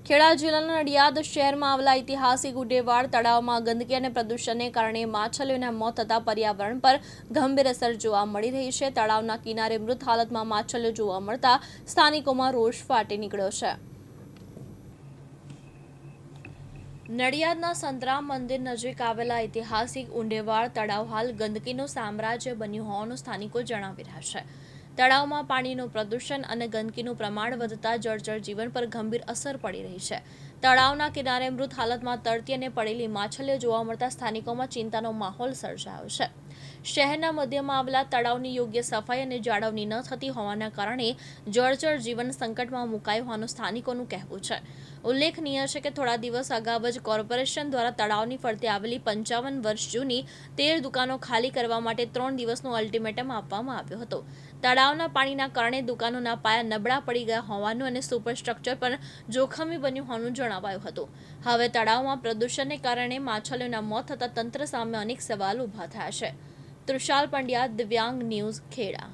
ખેડા જિલ્લાના નડિયાદ શહેરમાં આવેલા ઐતિહાસિક ઉડેવાડ તળાવમાં ગંદકી અને પ્રદૂષણને કારણે માછલીઓના મોત થતા પર્યાવરણ પર ગંભીર અસર જોવા મળી રહી છે। તળાવના કિનારે મૃત હાલતમાં માછલીઓ જોવા મળતા સ્થાનિકોમાં રોષ ફાટી નીકળ્યો છે। નડિયાદના સંતરામ મંદિર નજીક આવેલા ઐતિહાસિક ઉંડેવાડ તળાવ હાલ ગંદકીનું સામ્રાજ્ય બન્યું હોવાનું સ્થાનિકો જણાવી રહ્યા છે। તળાવમાં પાણીનું પ્રદૂષણ અને ગંદકીનું પ્રમાણ વધતા જળચર જીવન પર ગંભીર અસર પડી રહી છે। તળાવના કિનારે મૃત હાલતમાં તરતી અને પડેલી માછલીઓ જોવા મળતા સ્થાનિકોમાં ચિંતાનો માહોલ સર્જાયો છે। શહેરના મધ્યમાં આવેલા તળાવની યોગ્ય સફાઈ અને જાળવણી ન થતી હોવાના કારણે જળચર જીવન સંકટમાં મુકાયું હોવાનું સ્થાનિકોનું કહેવું છે। ઉલ્લેખનીય છે કે થોડા દિવસ અગાઉ જ કોર્પોરેશન દ્વારા તળાવની ફરતે આવેલી 55 વર્ષ જૂની 13 દુકાનો ખાલી કરવા માટે 3 દિવસનું અલ્ટિમેટમ આપવામાં આવ્યો હતો। તળાવના પાણીના કારણે દુકાનોના પાયા નબળા પડી ગયા હોવાનું અને સુપરસ્ટ્રક્ચર પણ જોખમી બન્યું હોવાનું જણાવાયું હતું। હવે તળાવમાં પ્રદૂષણને કારણે માછલીઓના મોત થતા તંત્ર સામે અનેક સવાલ ઊભા થયા છે। તૃષાલ પંડ્યા, દિવ્યાંગ ન્યૂઝ, ખેડા।